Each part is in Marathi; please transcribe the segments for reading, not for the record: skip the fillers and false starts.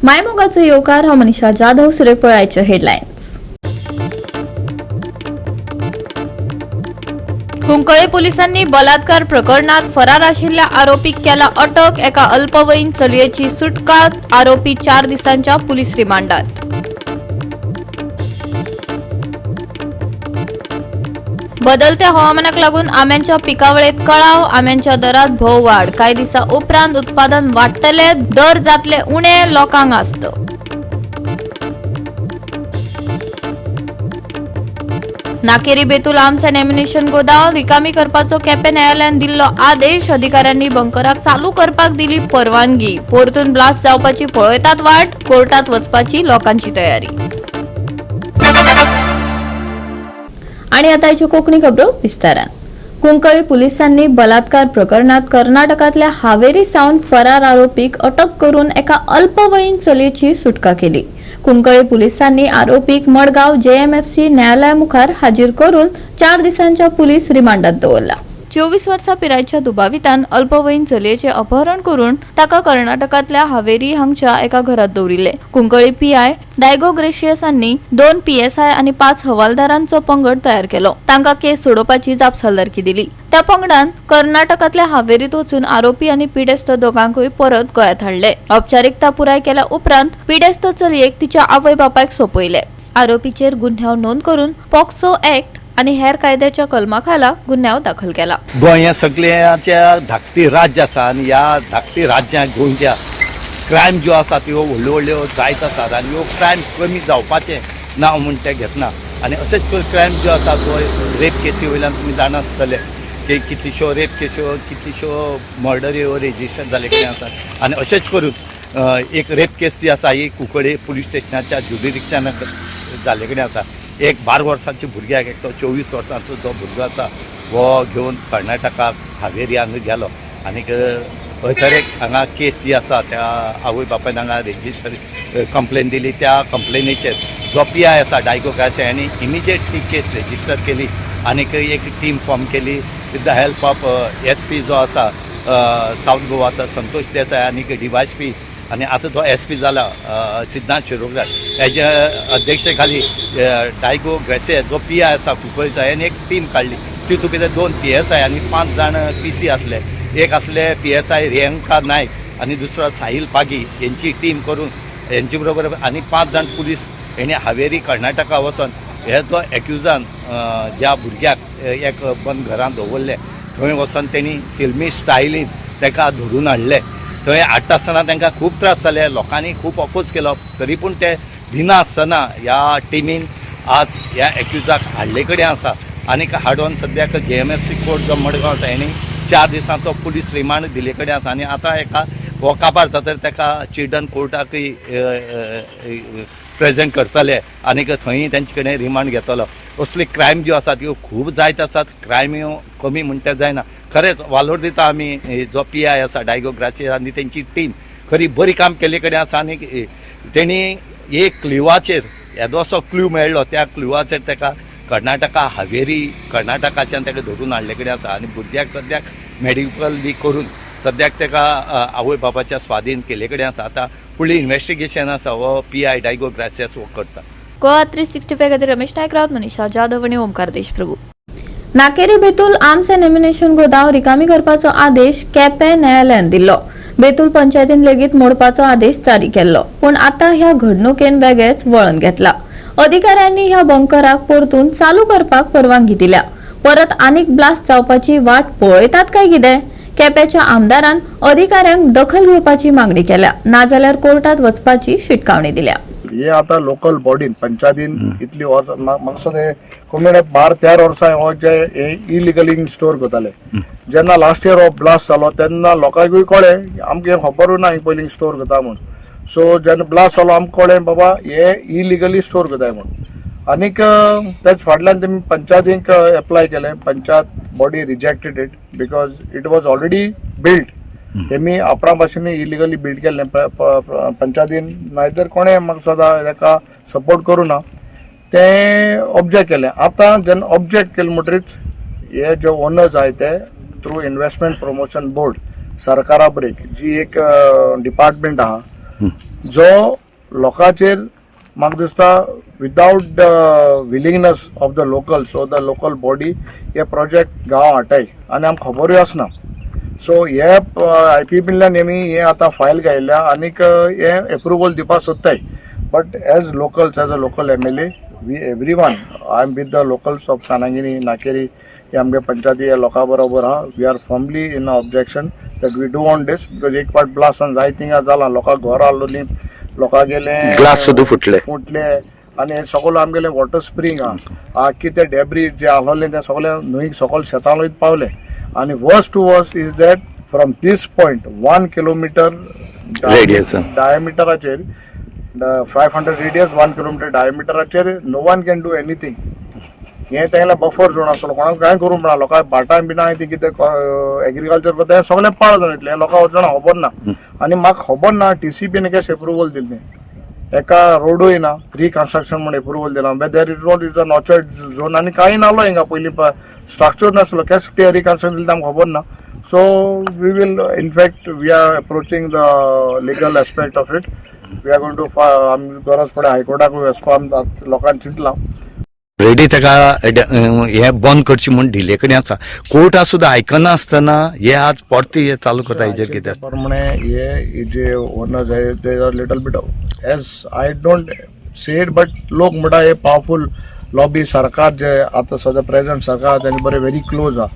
मायमोगाचे येवकार हा मनीषा जाधव सुरेपळायचे हेडलाईन्स। कुंकळे पोलिसांनी बलात्कार प्रकरणात फरार आशिल्ल्या आरोपीक केला अटक। एका अल्पवयीन चलयेची सुटका। आरोपी 4 दिसांच्या पोलीस रिमांडात। बदलत्या हवामानाक लागून आंब्याच्या पिकावळेत कळाव। आंब्याच्या दरात भोव वाढ। काही दिसा उपरांत उत्पादन वाडटले, दर जातले उणे, लोकांक आस्त। नाकेरी बेतूल आर्म्स अँड एम्युनिशन गोदाम रिकामी करपाचो केपें न्यायालयान दिल्लो आदेश। अधिकाऱ्यांनी बंकराक चालू करपाक दिली परवानगी। परतून ब्लास्ट जावपाची पळयतात वाट। कोर्टात वचपाची लोकांची तयारी। आणि आतांच्यो कोंकणी खबरो विस्तारान। कुंकळे पोलिसांनी बलात्कार प्रकरणात कर्नाटकातल्या हावेरी सावन फरार आरोपीक अटक करून एका अल्पवयीन चलयेची सुटका केली। कुंकळे पोलिसांनी आरोपीक मडगाव जेएमएफसी न्यायालयामुखार हाजीर करून 4 दिसांच्या पोलीस रिमांडात दवरला। 24 वर्सां पिरायेच्या दुबावितान अल्पवयीन चलयेचे अपहरण करून ताका कर्नाटकातल्या हावेरी हांगच्या एका घरात दवरिल्ले। कुंकळे पीआय डायगो ग्रेशियसांनी 2 पीएसआय आणि 5 हवालदारांचो पंगड तयार केलो। तांकां केस सोडोवपाची जापसालदारकी दिली। त्या पंगडान कर्नाटकातल्या हावेरीत वचून आरोपी आणि पिडेस्त दोगांकूय परत गोंयांत हाडले। औपचारिकता पुराय केल्या उपरांत पिडेस्त चलयेक तिच्या आवय बापायक सोपयले। आरोपीचेर गुन्यांव नोंद करून पॉक्सो ऍक्ट आणि हेर कायद्याच्या कलमाखाला गुन्यांव दाखल केला। गोंया सगळ्याच्या धाकटी राज्य आसा आणि ह्या धाकटी राज्यांत गोंयच्या क्रायम ज्यो आसा त्यो व्हडल्यो व्हडल्यो जायत आसात आणि ह्यो क्रायम कमी जावपाचें नांव म्हूण ते घेतना आनी अशेच क्रायम ज्यो आसा तो रेप केसी वयल्यान तुमी जाणा आसतले की कितल्योश्यो रेप केस्यो कितल्योश्यो मर्डर ह्यो रेजिस्टर जाले कडेन आसात आनी अशेंच करून एक रेप केस जी आसा ही कुंकळे पुलीस स्टेशनाच्या ज्युडिडिक्शनान जाले कडेन आसा। एक 12 वर्सांच्या भुरग्याक एक तो 24 वर्सांचो जो भुरगो आसा हो घेवन कर्नाटकाक हावेरी हांगा गेलो आनी थंयसर एक हांगा केस जी आसा त्या आवय बापायन हांगा रेजिस्टर कंप्लेन दिली। त्या कंप्लेनीचेर जो पीआय आसा डायगो ग्रेशियस हांणी इमिजिएट ती केस रेजिस्टर केली आनी एक टीम फॉर्म केली with the help of SP जो आसा साऊथ गोवाचो संतोष देसाय आनी डीवायएसपी आणि आता तो एसपी झाला सिद्धांत शिरोडकर हेच्या अध्यक्षे खाली डायगो ग्रेशियस जो पीआय आसा कुंकळेचो हेणें एक टीम काडली। तितूंत भितर 2 पीएसआय आनी 5 जाण पीसी आसले। एक आसले पीएसआय रियंका नायक आनी दुसरो साहिल पागी यांची टीम करून यांचे बरोबर आनी 5 जाण पुलीस हेणे हावेरी कर्नाटका वचून हे जो एक्युजान ज्या भुरग्याक एक बंद घरांत दवरले थंय वचून तेणी फिल्मी स्टायलीन ताका धरून हाडले। थंय हाडटा आसतना तांकां खूब त्रास जाले, लोकांनी खूब अपोज केलो, तरी पूण ते भिना आसतना ह्या टिमीन आज ह्या एक्युजाक हाडले कडेन आसा आनी हाडून सद्याक जेएमएफसी कोर्ट जो मडगांव आसा हेणी 4 दिसांचो पुलीस रिमांड दिले कडेन आसा आनी आतां एका हो काबार जाता ताका चिल्ड्रन कोर्टाकय प्रेजेंट करतले आनी थंय तांचे कडेन रिमांड घेतलो। असली क्रायम ज्यो आसात त्यो खूब जायत आसात, क्रायम ह्यो कमी म्हणटा जायना। खरेंच वालोर दिता आमी जो पीआय आसा डायगो ग्रेशियस आनी तेंची टीम खरी बरी काम केले कडेन आसा आनी तेणी एक क्ल्यूवाचेर येदो असो क्ल्यू मेळ्ळो त्या क्ल्यूवाचेर ताका कर्नाटका हावेरी कर्नाटकाच्यान ताका धरून हाडले कडेन आसा आनी भुरग्याक सद्याक मेडिकल बी करून सद्याक ताका आवय बापाच्या स्वाधीन केले कडेन आसा। आतां फुडली इन्व्हेस्टिगेशन आसा हो पीआय डायगो ग्रेशियस हो करता। गोवा 365 खातीर रमेश नायक रावत, मनीषा जाधव आनी Omkar Deshprabhu. Nakeri Betul arms and ammunition गोदाम रिकामी करपाचो आदेश केपें न्यायालयान दिल्लो। बेतूल पंचायतीन लेगीत मोडपाचो आदेश जारी केल्लो, पूण आतां ह्या घडणुकेन वेगळेच वळण घेतला। अधिकाऱ्यांनी ह्या बंकराक परतून चालू करपाक परवानगी दिल्या। परत आनीक ब्लास्ट जावपाची वाट पळयतात काय कितें? केपेंच्या आमदारान अधिकाऱ्यांक दखल घेवपाची मागणी केल्या, नाजाल्यार कोर्टात वचपाची शिटकावणी दिल्या। हे आता लोकल बॉडीन पंचायतीन इतली वर्सां म्हाका ते कमी 12-13 वर्सां हो जे इलिगली स्टोर करताले। जेन्ना लास्ट इयर हो ब्लास्ट जालो तेन्ना लोकांकूय कळ्ळें, आमकां खबरूय ना पयलीं स्टोर करता म्हूण। सो जेन्ना ब्लास्ट जालो आमकां कळ्ळें बाबा हे इलिगली स्टोर करताय म्हूण। आनीक तेच फाटल्यान तेमी पंचायतीक एप्लाय केलें, panchayat body rejected it because it was already build. तेमी आपणा भाशेन इलिगली बिल्ड केल्लें पंचायतीन, नायतर कोणें म्हाका सदां ताका सपोर्ट करूं ना, तें ऑब्जेक्ट केलें। आतां जेन्ना ऑब्जेक्ट केलें म्हणटरीच हे जे ओनर्स आहाय ते थ्रू इन्व्हेस्टमेंट प्रमोशन बोर्ड सरकारा बरेक जी एक डिपार्टमेंट आहा जो लोकांचेर म्हाका दिसता without willingness of the locals so the local body हे प्रोजेक्ट गांव हाडटाय आनी आमकां खबरूय आसना. सो हे IPBतल्यान आमी हे आतां फायल घायल्या आनीक हे एप्रुवल दिवपाक सोदताय. But as locals as a local MLA we everyone I am with the locals of Sanagiri Nakeri हे आमगे पंचायती हे लोकां बरोबर आहा. We are firmly in objection that we do on this because एक पाट ब्लास्ट जाय थिंगा जाला लोकां घर हाडलोली लोकां गेले ग्लास सुद्दां फुटले आनी हे सगळो आमगेले वॉटर स्प्रिंग आहा आख्खी ते डेब्री जे आहलोले ते सगळे न्हंयक सकयल शेतां वयत पावले. आनी worst to worst is that from this point 1 kilometre डायमिटराचेर 500 रेडियस 1 किलोमीटर डायमिटराचेर no one can do anything. हे तेंगेले बफर झोन आसलो कोणाक कांय करूंक मेळना. लोकां बाटां बिटां ती कितें एग्रीकल्चर करता हे सगळे पाळ जावन येतले लोकांक वचना खबर ना. आनी म्हाका खबर ना TCPन कशें एप्रुवल दिल्लें एका रोडूय ना रिकन्स्ट्रक्शन म्हणून एप्रुवल दिला. There is road is a natured zone आनी कांय नासलो हिंगा पयलीं स्ट्रक्चर नासलो कशें ते रिकन्स्ट्रक्शन दिलें आमकां खबर ना. So we will in fact we are approaching the legal aspect of it. We are going to आमी गरज पडे हायकोर्टाक वचपाक आमी लोकांनी चिंतलां. रेडी ताका हे बंद करची म्हूण ढिले कडेन आसा. कोर्टा सुद्दां आयकना आसतना हे आज परती हे चालू करता हेजेर कितें प्रमाणे हे जे ओनर्स आहे ते are little bit as I don't say it but लोक म्हणटा हे पावरफुल लॉबी सरकार जे आतां सद्या प्रेझेंट सरकार तेंचे बरे व्हेरी क्लोज आहा.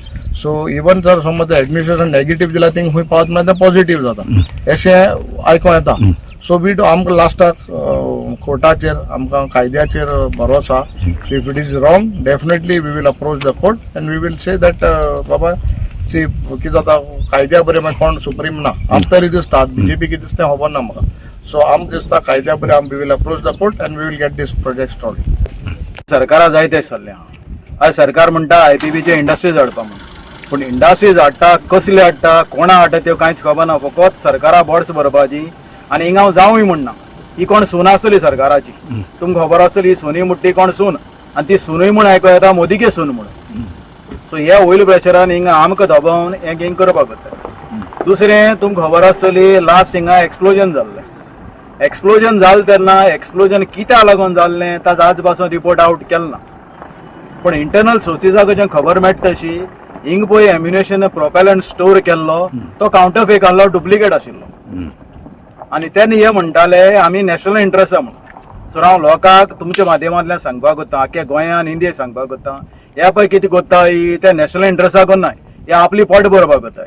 सो इवन जर समज एडमिनिस्ट्रेशन नेगेटिव्ह दिला थिंग खंय पावत मागीर ते पॉझिटिव्ह जाता अशें आयकूं येता. सो वी डू आमकां लास्टाक कोर्टाचेर आमकां कायद्याचेर भरोसा. So if it is wrong definitely we will approach the court and we will say that बाबा सी कितें जाता कायद्या बरें मागीर कोण सुप्रीम ना आमकां तरी दिसता BJP कितें दिसता खबर ना म्हाका. सो आमकां दिसता कायद्या बरें आम we will approach the court and we will get this project started. सरकारा जाय तें सल्लें आहा. आज सरकार म्हणटा IPBचे इंडस्ट्रीज हाडपा म्हणून पूण इंडस्ट्रीज हाडटा कसले हाडटा कोणा हाडटा त्यो कांयच खबर ना. फकत सरकारा बोर्ड्स भरपाची आनी हिंगा हांव जावूय म्हणना. ही कोण सून आसतली सरकाराची तुमकां खबर आसतली ही सोनी मुट्टी कोण सून आनी ती सुनूय म्हूण आयकूं येता मोदीगे सून म्हणून. सो हे ऑयल प्रेशरान हिंगा आमकां दबावन हें करपाक जाता. दुसरें तुमकां खबर आसतली लास्ट हिंगा एक्सप्लोजन जाल्लें. एक्सप्लोजन जालें तेन्ना एक्सप्लोजन कित्याक लागून जाल्लें ताचो आज पासून रिपोर्ट आउट केलो ना. पूण इंटरनल सोर्सिसाक जें खबर मेळटा तशी हिंग पळय एम्युनेशन प्रोपेलंट स्टोर केल्लो तो कावंटरफेक आहलो डुप्लिकेट आशिल्लो. आनी तेन्ना हे म्हणटाले आमी नॅशनल इंट्रस्ट आहा म्हणून. सो हांव लोकांक तुमच्या माध्यमांतल्यान सांगपाक वता आख्या गोंयान इंडियेक सांगपाक वता हे पळय कितें कोत्ता ही ते नॅशनल इंट्रस्टाक नाय हे आपली पोट भरपाक वता.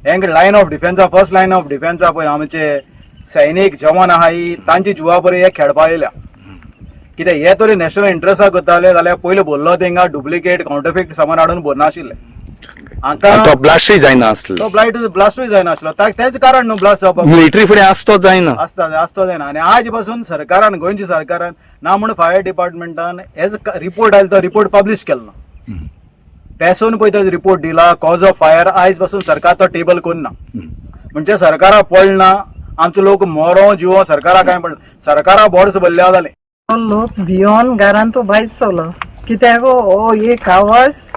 हेंका लायन ऑफ डिफेन्सा फर्स्ट लायन ऑफ डिफेन्सा पळय आमचे सैनीक जवान आहा ही तांची जिवा बरें हे खेळपा येयल्या. कित्याक हे तरी नॅशनल इंट्रस्टाक करताले जाल्यार पयलीं बोल्लो तेंका डुप्लिकेट कावंटरफेक सामान हाडून भरनाशिल्ले. तो ब्लास्टूय जायना आसलो. तो ब्लास्टूय जायना आसलो तेच कारण न्हू ब्लास्ट जावपाक. मिलिटरी फुडें आसतो जायना आसतो जायना. आनी आज पासून सरकारान गोंयच्या सरकारान ना म्हणून फायर डिपार्टमेंटान एज रिपोर्ट आयलो तो रिपोर्ट पब्लीश केलो ना. पेसून पळय तो रिपोर्ट दिला कॉज ऑफ फायर आयज पासून सरकार तो टेबल करना. म्हणजे सरकारा पडना आमचो लोक मोरो जिवो सरकारा काय पडना. सरकारा बोर्ड्स भरल्या जालें. लोक भियोन घरांतू भायर सरलो कित्याक हो एक आवाज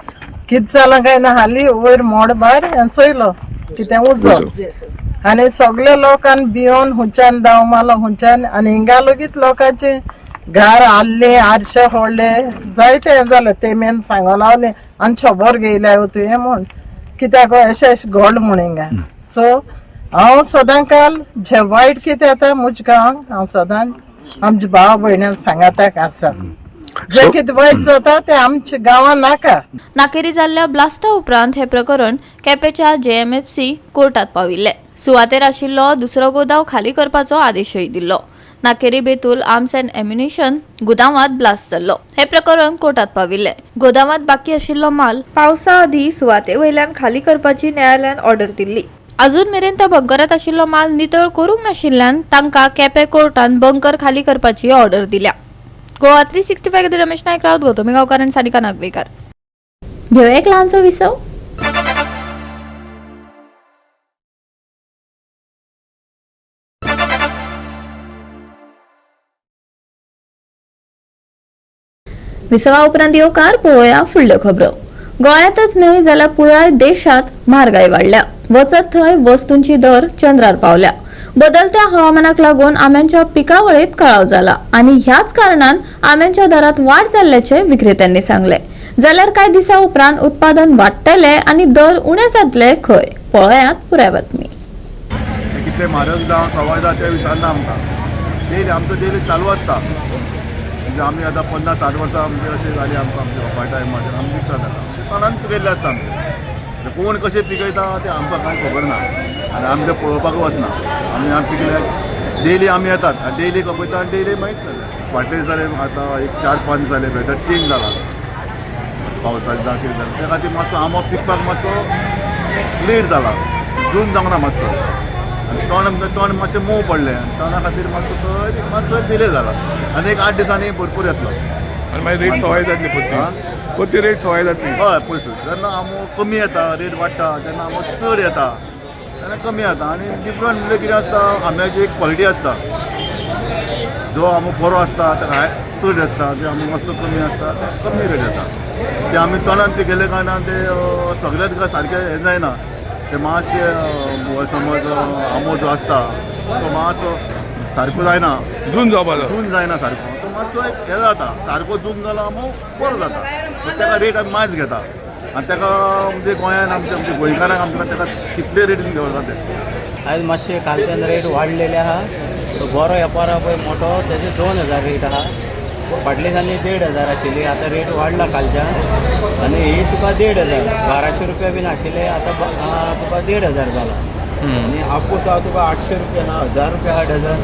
कितें जालां काय ना हाली वयर मोड भायर चोयलो कित्याक उजो आनी सगळे लोकांनी भियोन हुंच्यान दाव मारलो हुंच्यान आनी हिंगा लेगीत लोकांचे घर हाडले आरशे फोडले जायते हें जालें. ते मेन सांगो लागले आनी खबर घेयल्या तुवें म्हूण कित्याक अशें अशें घोड म्हूण हिंगा. सो हांव सदां काल जे वायट कितें जाता म्हज्या गांवांक हांव सदां आमच्या भाव भयण्यान सांगाताक आसा जे कितें वायट जाता ते आमच्या गांवांत नाका. नाकेरी जाल्ल्या ब्लास्टा उपरांत हे प्रकरण केपेंच्या JMFC कोर्टात पाविल्ले. सुवातेर आशिल्लो दुसरो गोदाव खाली करपाचो आदेशय दिल्लो. नाकेरी बेतूल आर्म्स अँड एम्युनिशन गोदामात ब्लास्ट जाल्लो. हे प्रकरण कोर्टात पाविल्ले. गोदामात बाकी आशिल्लो माल पावसा आदी सुवाते वयल्यान खाली करपाची न्यायालयान ऑर्डर दिल्ली. अजून मेरेन त्या बंकरात आशिल्लो माल नितळ करूंक नाशिल्ल्यान तांकां केपें कोर्टान बंकर खाली करपाची ऑर्डर दिल्या. गोवा 365 खातीर रमेश नायक रावत गौतमी गांवकार आनी सानिका नागवेकर. घेवया एक ल्हानसो विसव. विसवा उपरांत येवकार पळोवया फुडल्यो खबरो. गोंयांतच न्हय जाल्यार पुराय देशात म्हारगाय वाडल्या. वचत थंय वस्तूंची दर चंद्रार पावल्या. बदलत्या हवामानाक लागून आंब्याच्या पिकावळीत कळाव झाला आणि ह्याच कारणान आंब्याच्या दरात वाढ जाल्ल्याचे विक्रेत्यांनी सांगले. जाल्यार कांय दिसा उपरांत उत्पादन वाडटले आणि दर उणे जातले खंय, पळयात पुराय बातमी. कितले म्हारग जावं सवाय जावं ते विचारना आमकां. डेली आमचो डेली चालू आसता. म्हणजे आमी आतां 50-60 वर्सां आमची अशी जाली आमकां आमच्या पार्ट टायमाचेर आमी विकतात आतां. तोंडान पिकयल्लें आसता आमचें. कोण कशें पिकयता तें आमकां कांय खबर ना आनी आमी तें पळोवपाक वचना. आमी पिकल्यार डेली आमी येतात आनी डेली कपयता आनी डेली मागीर फाटले दिसांनी आतां एक 4-5 दीस जाले वेदर चेंज जाला पावसाचें जावं कितें जालें त्या खातीर मातसो आंबो पिकपाक मातसो लेट जाला. जून जावंक ना मातसो आनी तोंड मातशें मोव पडलें आनी तोंडा खातीर मातसो डिले जाला आनी एक 8 दिसांनी भरपूर येतलो. आनी मागीर रेट सवाय जातली परती रेट सवाय जातली. हय पयस जेन्ना आंबो कमी येता रेट वाडटा तेन्ना आंबो चड येता तेन्ना कमी येता. आनी डिफरंट म्हणजे कितें आसता आंब्याची एक क्वॉलिटी आसता. जो आंबो बरो आसता ताका चड आसता, जो आंबो मातसो कमी आसता ते कमी रेट येता. ते आमी तोंडान पिकयले कारणान ते सगळे तुका सारकें हें जायना. ते मातशें समज आंबो जो आसता तो मातसो सारको जायना, जून जावपाचो जून जायना सारको. तो मातसो एक हें जाता सारको जून जालो आंबो बरो जाता. ताका रेट आमी मायज घेता आनी ताका म्हणजे गोंयान आमच्या गोंयकारांक आमकां ताका कितले रेटीन दवरता ते. आयज मातशे खालच्यान रेट वाडलेले आहा. तो बरो वेपार आहा पळय मोठो तेजे 2000 रेट आहा. फाटल्या दिसांनी 1500 आशिल्ली, आतां रेट वाडला कालच्यान आनी ही तुका 1500 1200 रुपया बीन आशिल्ले आतां तुका 1500 जाला. आनी आपूस हांव तुका 800 रुपया ना 1000 रुपया आहा डझन.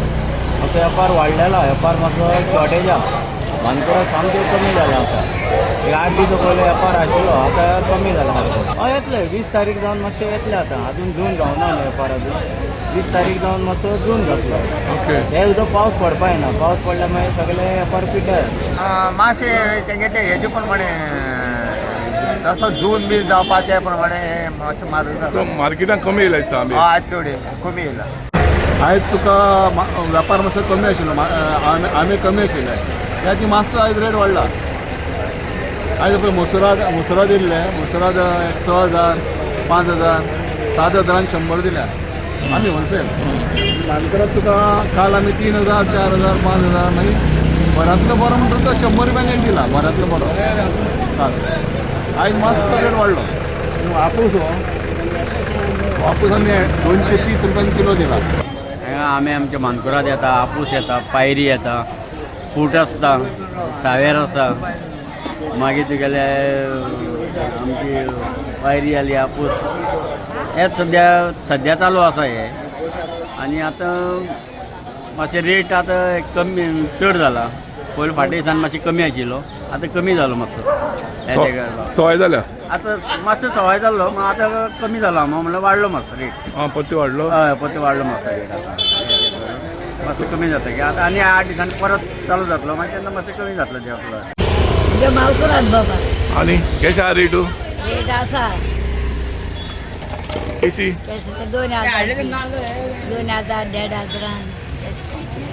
असो वेपार वाडलेलो आहा. वेपार मातसो शॉर्टेज आहा. मानकुराद सामको कमी जाला आतां. एक 8 दीस पयले वेपार आशिल्लो आतां कमी जाला सारको. हय येतले 20 तारीख जावन मातशें येतले आतां. अजून जून जावना न्ही वेपार अजून. 20 तारीख जावन मातसो जून जातलो. हे सुद्दां पावस पडपाक येना. पावस पडल्यार मागीर सगळे वेपार पिड्ड्यार. मातशें तेंगे ते हेजे प्रमाणे जसो जून बी जावपा त्या प्रमाणे मातशें म्हारग जाता. मार्केटान कमी येयला दिसता आंबे. हय चड कमी येयला. आयज तुका वेपार मातसो कमी आशिल्लो, आंबे कमी आशिल्ले त्या ती मातसो आयज रेट वाडला. आयज पळय मसुराद दिल्ले, मसुराद 6000 5000 7000 100 दिल्या आमी होलसेल. मानकुराद तुका काल आमी 3000 4000 5000 मागीर बऱ्यांतलो बरो म्हणटा तो 100 रुपयान एक दिला बऱ्यांतलो बरो काल. आयज मातसो रेट वाडलो. आपूस आमी 230 रुपयान किलो दिला. आमी आमचे मानकुराद येता, आपूस येता, पायरी येता, फूट आसता, सावेर आसा, मागीर तुगेले आमची पायरी जाली आपूस. हेच सद्या चालू आसा हे. आनी आतां मातशे रेट आतां कमी चड जाला. पयलीं फाटल्या दिसान मातशें कमी आशिल्लो आतां कमी जालो मातसो. सवाय जाल्या आतां मातसो सवाय जाल्लो पूण आतां कमी जाला म्हणल्यार वाडलो मातसो रेट. परती वाडलो. हय परती वाडलो मातसो रेट. आतां मातसो कमी जाता की आतां आनी 8 दिसांनी परत चालू जातलो मागीर तेन्ना मातसो कमी जातलो देवलो. मालकुराद बाबा आनी केशे आहा रेटू रेट आसा केशी 2000 1500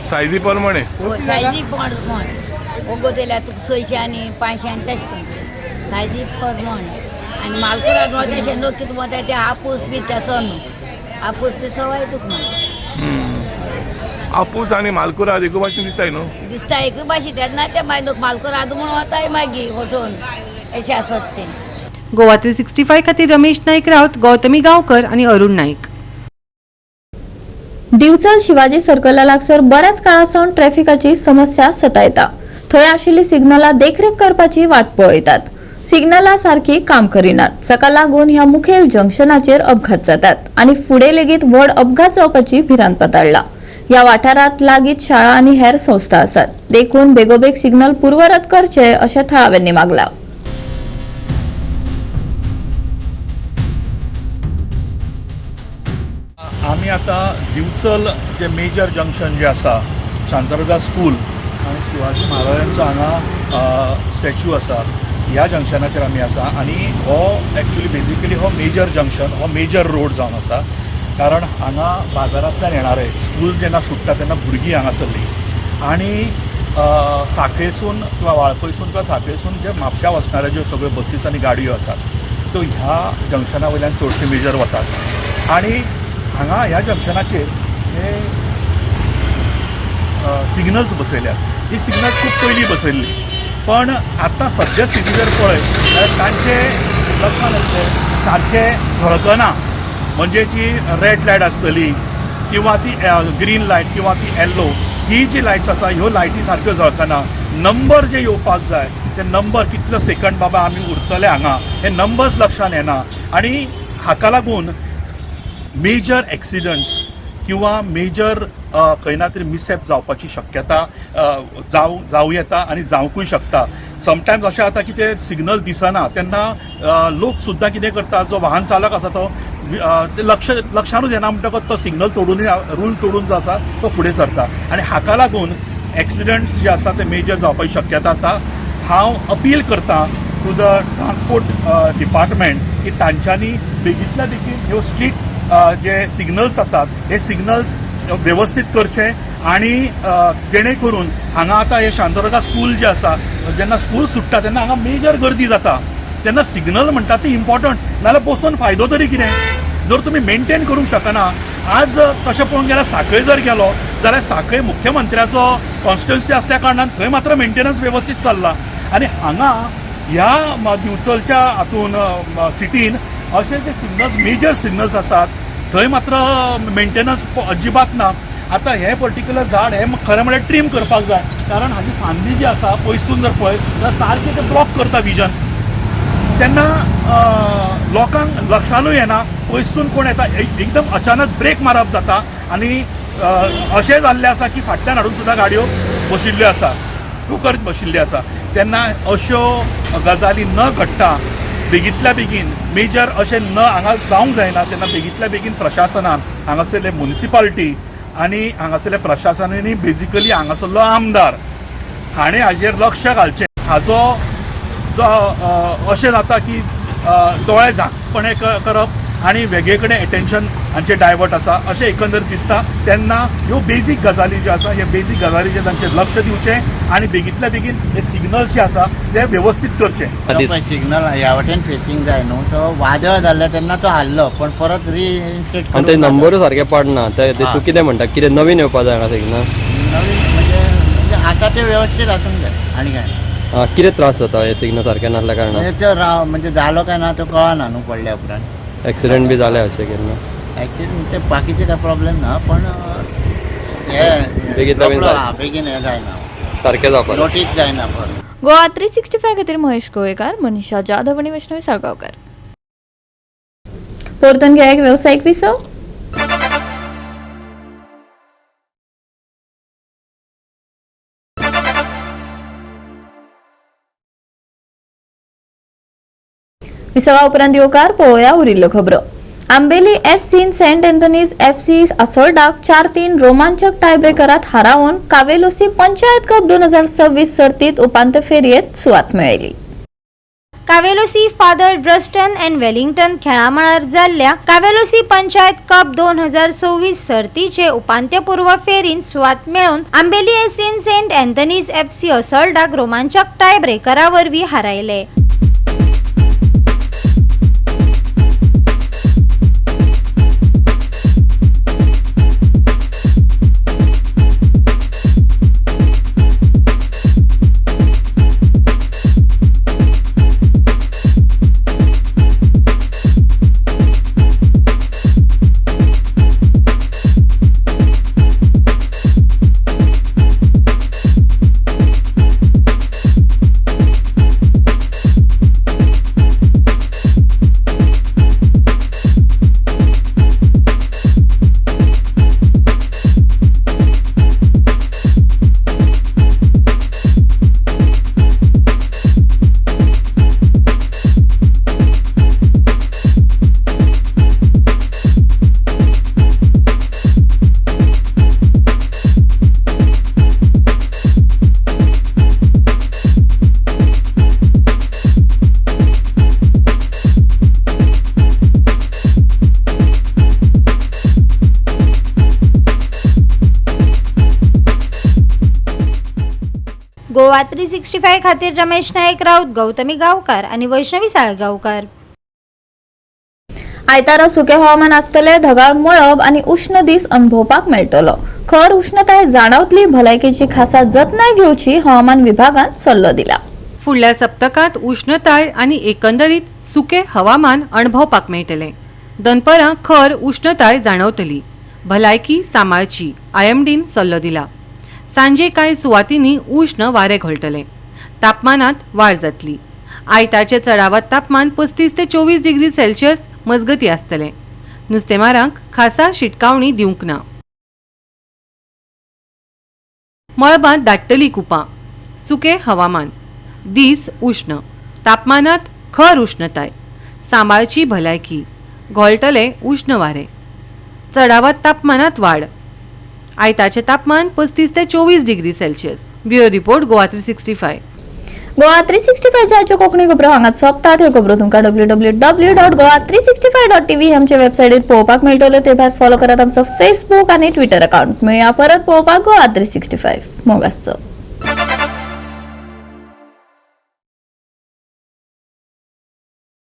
सायजी प्रमाणे. सायजी पण ओगो तेल्यार तुका 600 आनी 500 आनी तशें करून सायजी प्रमाणे. आनी मालकुराद वता तें लोक कितें वता ते आपूस बी तेसो न्हू. आपूस ती सवाय तुका आपूस आनी मालकुराद एकू भाशेन दिसताय न्हू. दिसता एक भाशे तेन्ना ते मागीर लोक मालकुराद म्हणून वताय मागीर वचून अशें आसत तें. गोवा 365 खातीर रमेश नाईक रावत, गौतमी गांवकर आणि अरुण नाईक. दिवचल शिवाजी सर्कला लागसर बऱ्याच काळासावन ट्रॅफिकाची समस्या सतायता. थंय आशिल्ली सिग्नलां देखरेख करपाची वाट पळयतात. सिग्नलां सारखी काम करिनात. जाका लागून ह्या मुखेल जंक्शनाचेर अपघात जातात आणि फुडें लेगीत व्हड अपघात जावपाची भिरांत पातळ्ळा. या वाठारात लागींच शाळा आणि हेर संस्था आसात. देखून बेगोबेग सिग्नल पूर्वरत करचे अशें थळाव्यांनी मागला. आमी आतां दिवचल जे मेजर जंक्शन जे आसा शांतादुर्गा स्कूल आनी शिवाजी महाराजांचो हांगा स्टॅच्यू आसा ह्या जंक्शनाचेर आमी आसा. आनी हो एक्चुली बेजिकली हो मेजर जंक्शन हो मेजर रोड जावन आसा. कारण हांगा बाजारांतल्यान येणारे स्कूल जेन्ना सुट्टा तेन्ना भुरगीं हांगा सरलीं आनी साखळेसून किंवा वाळपयसून किंवा साखळेसून जे म्हापश्या वचणाऱ्यो ज्यो सगळ्यो बसीस आनी गाडयो आसात त्यो ह्या जंक्शना वयल्यान चडशे मेजर वतात. आनी हांगा ह्या जंक्शनाचेर हे सिग्नल्स बसयल्यात. ही सिग्नल्स खूप पयलीं बसयल्ली, पण आतां सद्या स्थिती जर पळयत जाल्यार तांचे लक्षांत येतलें सारखे झळकना. म्हणजे जी रेड लायट आसतली किंवा ती ग्रीन लायट किंवा ती येल्लो, ही जी लायट्स आसा ह्यो लायटी सारक्यो झळकना. नंबर जे येवपाक जाय ते नंबर कितलो सेकंड बाबा आमी उरतले हांगा हे नंबर्स लक्षांत येना. आनी हाका लागून मेजर एक्सिडंट्स किंवा मेजर खंय ना तरी मिसहॅप जावपाची शक्यता जावं येता आनी जावंकूय शकता. समटायम्स अशें जाता की ते सिग्नल दिसना तेन्ना लोक सुद्दां कितें करता, जो वाहन चालक आसा तो लक्षानूच येना म्हणटकच तो सिग्नल तोडून रूल तोडून जो आसा तो फुडें सरता. आनी हाका लागून एक्सिडंट्स जे आसा ते मेजर जावपाची शक्यता आसा. हांव अपील करता टू द ट्रान्सपोर्ट डिपार्टमेंट की तांच्यांनी बेगींतल्या बेगीन ह्यो स्ट्रीट जे सिग्नल्स आसात हे सिग्नल्स व्यवस्थीत करचे. आणि जेणे करून हांगा आतां हे शांतादुर्गा स्कूल जे आसा, जेन्ना स्कूल सुट्टा तेन्ना हांगा मेजर गर्दी जाता. तेन्ना सिग्नल म्हणटा ती इम्पॉर्टंट, नाल्यार बसून फायदो तरी कितें जर तुमी मेंटेन करूंक शकना. आज तशें पळोवंक गेल्यार सांखळे जर गेलो जाल्यार सांखळे मुख्यमंत्र्याचो कॉन्स्टिट्युन्सी आसल्या कारणान थंय मात्र मेंटेनन्स व्यवस्थीत चल्ला. आनी हांगा ह्या दिवचलच्या हातून सिटीन अशे जे सिग्नल्स मेजर सिग्नल्स आसात थंय मात्र मेंटेनन्स अजिबात ना. आतां हे पर्टिक्युलर झाड हे खरें म्हळ्यार ट्रीम करपाक जाय, कारण हाची फांदी जी आसा पयसून जर पळयत जाल्यार सारकें ते ब्लॉक करता विजन. तेन्ना लोकांक लक्षानूय येना, पयसून कोण येता एकदम अचानक ब्रेक मारप जाता. आनी अशें जाल्लें आसा की फाटल्यान हाडून सुद्दां गाडयो बशिल्ल्यो आसा, करीत बशिल्ल्यो आसा. तेन्ना अश्यो गजाली न घडटा बेगींतल्या बेगीन मेजर अशें न हांगा जावंक जायना. तेन्ना बेगींतल्या बेगीन प्रशासनान हांगासरले म्युनिसिपालिटी आनी हांगासरल्या प्रशासनानी बेजिकली हांगासरलो आमदार हाणें हाजेर लक्ष घालचें. हाजो जो अशें जाता की दोळे झाकपणे करप आनी वेगळे कडेन एटेन्शन हांचें डायवर्ट आसा अशें एकंदर दिसता. तेन्ना ह्यो बेजीक गजाली ज्यो आसा ह्या बेजीक गजालीचेर तांचें लक्ष दिवचें आनी बेगींतल्या बेगीन हे सिग्नल्स जे आसा ते व्यवस्थीत करचे. सिग्नल ह्या वाटेन फेसिंग जाय न्हू, तो वादळ जाल्ले तेन्ना तो हाल्लो पण परत रिइन्स्टेट आनी ते नंबर सारके पडना. तूं कितें म्हणटा, कितें नवीन येवपा जाय हांगा सिग्नल? नवीन म्हणजे आतां ते व्यवस्थीत आसूंक जाय. आनी काय कितें त्रास जाता हे सिग्नल सारके नासल्या कारणान? तो म्हणजे जालो काय ना तो कळना न्हू पडल्या उपरांत. एक्सिडेंट बी जाले अशें केन्ना? एक्सिडेंट ते बाकीचे काय प्रॉब्लेम ना, पण हे बेगीन हे जायना, सारकें जावपाक नोटीस जायना. पण गोवा 365 खातीर महेश गोवेकार, मनीषा जाधव आणि वैष्णवी साळगांवकर. परतून घ्या एक व्यावसायिक विसव. विसवा उपरांत येवकार पळोवया उरिल्ल्यो खबरो. Ambeli S Saint Anthony's FC आसोल्डाक 4-3 रोमांचक टायब्रेकरात हारावन कावेलोसी पंचायत कप 2026 सर्तीत उपांत्य फेरयेत सुवात मेळयली. कावेलोसी फादर ड्रस्टन अँड वेलिंग्टन खेळा मळार जाल्ल्या कावेलोसी पंचायत कप 2026 सर्तीचे उपांत्यपूर्व फेरीत सुवात मेळोवन Ambeli S Saint Anthony's FC असोल्डाक रोमांचक टायब्रेकरा वरवीं हारयले. गोवा 365 खातीर रमेश नायक राऊत, गौतमी गांवकार आणि वैष्णवी साळगांवकार. आयतारा सुके हवामान आसतले, ढगाळ मळब आणि उष्ण दीस अनुभवपाक मेळटलो. खर उष्णताय जाणवतली, भलायकेची खासा जतनाय घेवची हवामान विभागान सल्लो दिला. फुडल्या सप्तकात उष्णताय आणि एकंदरीत सुके हवामान अणभवपाक मेळटले. दनपरां खर उष्णताय जाणवतली, भलायकी सांबाळची IMDन सल्लो दिला. सांजे कांय सुवातींनी उष्ण वारे घोळटले. तापमानात वाड जातली. आयतारचे चडावत तापमान 35 ते 24 डिग्री सेल्सियस मजगती आसतले. नुस्तेमारांक खासा शिटकावणी दिवंक ना. मळबांत दाटतली कुपां. सुके हवामान. दीस उष्ण. तापमानात खर उष्णताय. सांबाळची भलायकी. घोळटले उष्ण वारे. चडावत तापमानात वाड. आयतारचे तापमान 35 ते 24 degree Celsius. Bureau report Goa 365. Goa 365 Konkani खबरो हांगात सोंपतात. ह्यो खबरो तुमकां www.goa365.tv आमच्या वेबसायटीर पळोवपाक मेळटल्यो. ते भायर फॉलो करात आमचो फेसबूक आनी ट्विटर अकाउंट. मेळया परत पळोवपाक गोवा 365. मोग आसचो.